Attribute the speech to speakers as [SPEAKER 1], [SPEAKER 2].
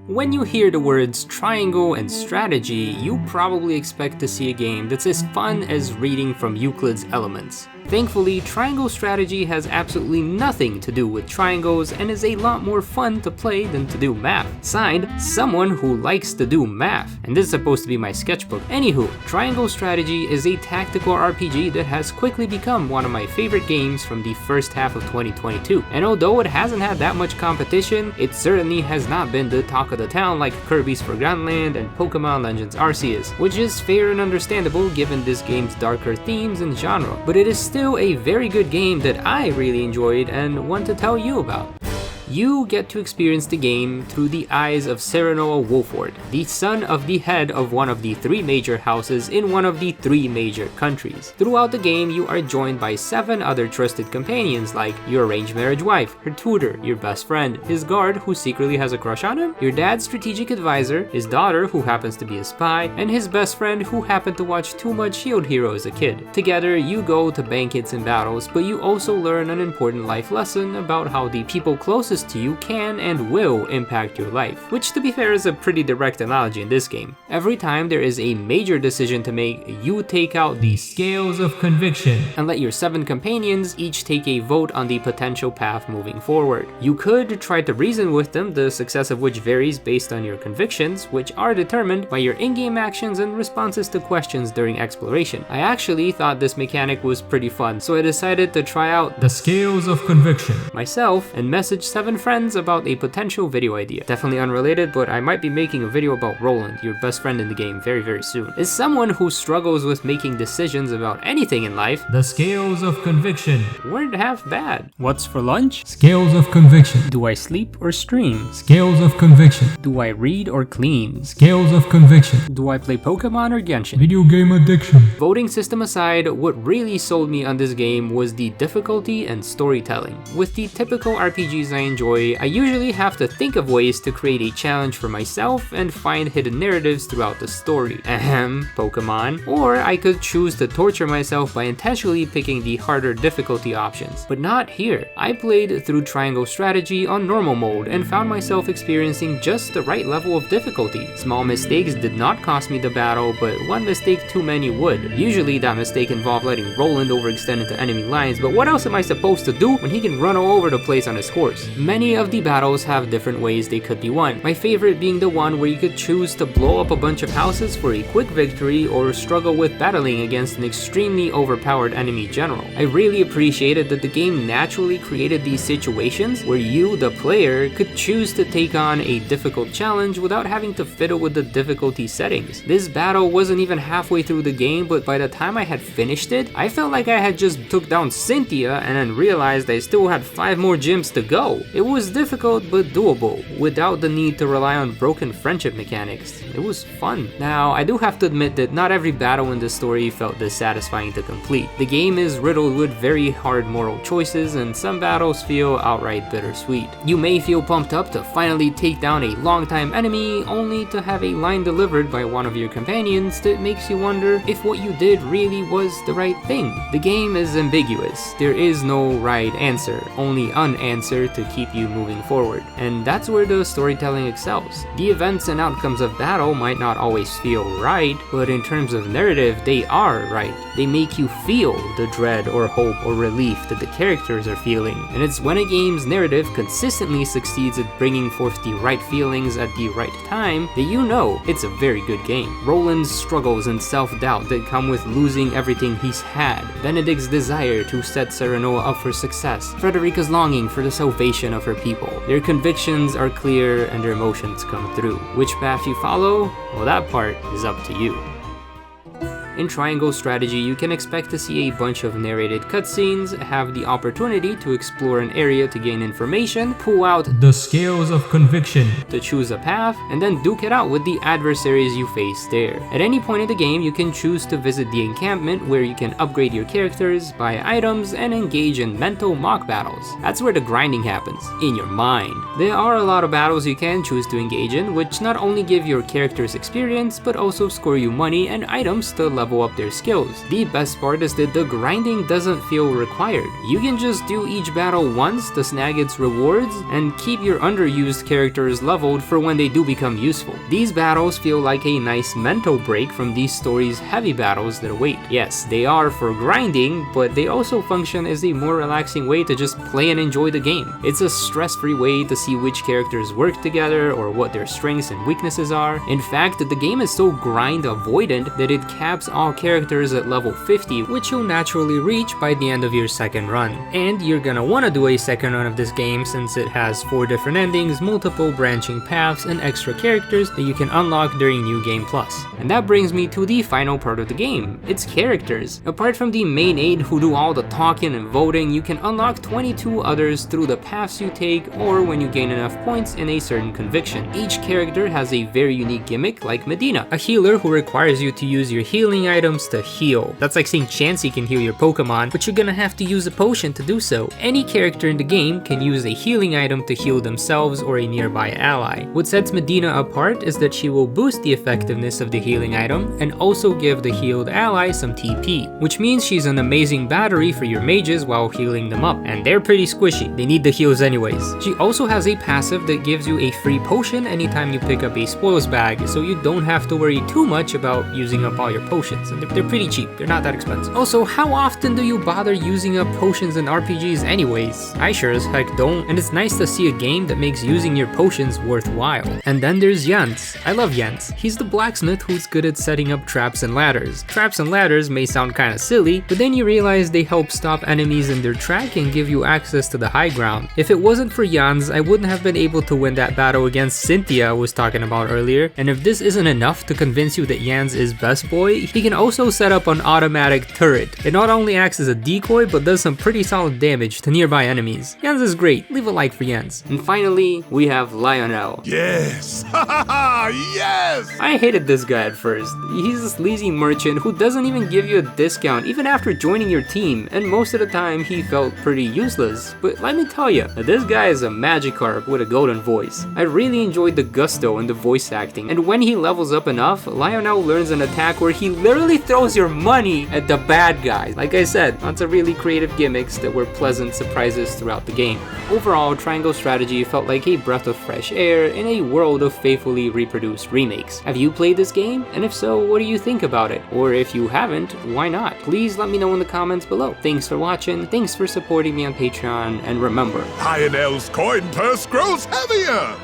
[SPEAKER 1] When you hear the words triangle and strategy, you probably expect to see a game that's as fun as reading from Euclid's Elements. Thankfully, triangle strategy has absolutely nothing to do with triangles and is a lot more fun to play than to do math. Signed, someone who likes to do math. And this is supposed to be my sketchbook. Anywho, Triangle Strategy is a tactical RPG that has quickly become one of my favorite games from the first half of 2022. And although it hasn't had that much competition, it certainly has not been the talk of the town like Kirby's Forgotten Land and Pokemon Legends Arceus, which is fair and understandable given this game's darker themes and genre. But it is still a very good game that I really enjoyed and want to tell you about. You get to experience the game through the eyes of Serenoa Wolford, the son of the head of one of the 3 major houses in one of the 3 major countries. Throughout the game, you are joined by 7 other trusted companions like your arranged marriage wife, her tutor, your best friend, his guard who secretly has a crush on him, your dad's strategic advisor, his daughter who happens to be a spy, and his best friend who happened to watch too much Shield Hero as a kid. Together, you go to banquets and battles, but you also learn an important life lesson about how the people closest to you can and will impact your life, which to be fair is a pretty direct analogy in this game. Every time there is a major decision to make, you take out the scales of conviction and let your 7 companions each take a vote on the potential path moving forward. You could try to reason with them, the success of which varies based on your convictions, which are determined by your in-game actions and responses to questions during exploration. I actually thought this mechanic was pretty fun, so I decided to try out the scales of conviction myself and message 7 friends about a potential video idea. Definitely unrelated, but I might be making a video about Roland, your best friend in the game, very soon. As someone who struggles with making decisions about anything in life, the scales of conviction weren't half bad. What's for lunch? Scales of conviction. Do I sleep or stream? Scales of conviction. Do I read or clean? Scales of conviction. Do I play Pokemon or Genshin? Video game addiction. Voting system aside, what really sold me on this game was the difficulty and storytelling. With the typical RPGs I enjoy, I usually have to think of ways to create a challenge for myself and find hidden narratives throughout the story. Ahem, Pokemon. Or I could choose to torture myself by intentionally picking the harder difficulty options. But not here. I played through Triangle Strategy on normal mode and found myself experiencing just the right level of difficulty. Small mistakes did not cost me the battle, but one mistake too many would. Usually that mistake involved letting Roland overextend into enemy lines, but what else am I supposed to do when he can run all over the place on his horse? Many of the battles have different ways they could be won. My favorite being the one where you could choose to blow up a bunch of houses for a quick victory or struggle with battling against an extremely overpowered enemy general. I really appreciated that the game naturally created these situations where you, the player, could choose to take on a difficult challenge without having to fiddle with the difficulty settings. This battle wasn't even halfway through the game, but by the time I had finished it, I felt like I had just took down Cynthia and then realized I still had 5 more gyms to go. It was difficult but doable, without the need to rely on broken friendship mechanics. It was fun. Now, I do have to admit that not every battle in this story felt this satisfying to complete. The game is riddled with very hard moral choices, and some battles feel outright bittersweet. You may feel pumped up to finally take down a longtime enemy, only to have a line delivered by one of your companions that makes you wonder if what you did really was the right thing. The game is ambiguous. There is no right answer, only an answer to keep you moving forward, and that's where the storytelling excels. The events and outcomes of battle might not always feel right, but in terms of narrative, they are right. They make you feel the dread or hope or relief that the characters are feeling, and it's when a game's narrative consistently succeeds at bringing forth the right feelings at the right time that you know it's a very good game. Roland's struggles and self-doubt that come with losing everything he's had, Benedict's desire to set Serenoa up for success, Frederica's longing for the salvation of her people. Their convictions are clear and their emotions come through. Which path you follow? Well, that part is up to you. In Triangle Strategy, you can expect to see a bunch of narrated cutscenes, have the opportunity to explore an area to gain information, pull out the scales of conviction to choose a path, and then duke it out with the adversaries you face there. At any point in the game, you can choose to visit the encampment where you can upgrade your characters, buy items, and engage in mental mock battles. That's where the grinding happens, in your mind. There are a lot of battles you can choose to engage in, which not only give your characters experience, but also score you money and items to level level up their skills. The best part is that the grinding doesn't feel required. You can just do each battle once to snag its rewards and keep your underused characters leveled for when they do become useful. These battles feel like a nice mental break from these stories' heavy battles that await. Yes, they are for grinding, but they also function as a more relaxing way to just play and enjoy the game. It's a stress-free way to see which characters work together or what their strengths and weaknesses are. In fact, the game is so grind avoidant that it caps all characters at level 50, which you'll naturally reach by the end of your second run. And you're gonna wanna do a second run of this game since it has 4 different endings, multiple branching paths, and extra characters that you can unlock during New Game Plus. And that brings me to the final part of the game, its characters. Apart from the main 8 who do all the talking and voting, you can unlock 22 others through the paths you take or when you gain enough points in a certain conviction. Each character has a very unique gimmick, like Medina, a healer who requires you to use your healing items to heal. That's like saying Chansey can heal your Pokemon, but you're gonna have to use a potion to do so. Any character in the game can use a healing item to heal themselves or a nearby ally. What sets Medina apart is that she will boost the effectiveness of the healing item and also give the healed ally some TP, which means she's an amazing battery for your mages while healing them up, and they're pretty squishy. They need the heals anyways. She also has a passive that gives you a free potion anytime you pick up a spoils bag, so you don't have to worry too much about using up all your potions, and they're pretty cheap, they're not that expensive. Also, how often do you bother using up potions in RPGs anyways? I sure as heck don't, and it's nice to see a game that makes using your potions worthwhile. And then there's Jens. I love Jens. He's the blacksmith who's good at setting up traps and ladders. Traps and ladders may sound kinda silly, but then you realize they help stop enemies in their track and give you access to the high ground. If it wasn't for Jens, I wouldn't have been able to win that battle against Cynthia I was talking about earlier, and if this isn't enough to convince you that Jens is best boy, he can also set up an automatic turret. It not only acts as a decoy, but does some pretty solid damage to nearby enemies. Jens is great, leave a like for Jens. And finally, we have Lionel.
[SPEAKER 2] Yes! Yes!
[SPEAKER 1] I hated this guy at first. He's a sleazy merchant who doesn't even give you a discount even after joining your team, and most of the time he felt pretty useless. But let me tell you, this guy is a Magikarp with a golden voice. I really enjoyed the gusto and the voice acting, and when he levels up enough, Lionel learns an attack where he literally throws your money at the bad guys. Like I said, lots of really creative gimmicks that were pleasant surprises throughout the game. Overall, Triangle Strategy felt like a breath of fresh air in a world of faithfully reproduced remakes. Have you played this game? And if so, what do you think about it? Or if you haven't, why not? Please let me know in the comments below. Thanks for watching, thanks for supporting me on Patreon, and remember,
[SPEAKER 2] Lionel's coin purse grows heavier!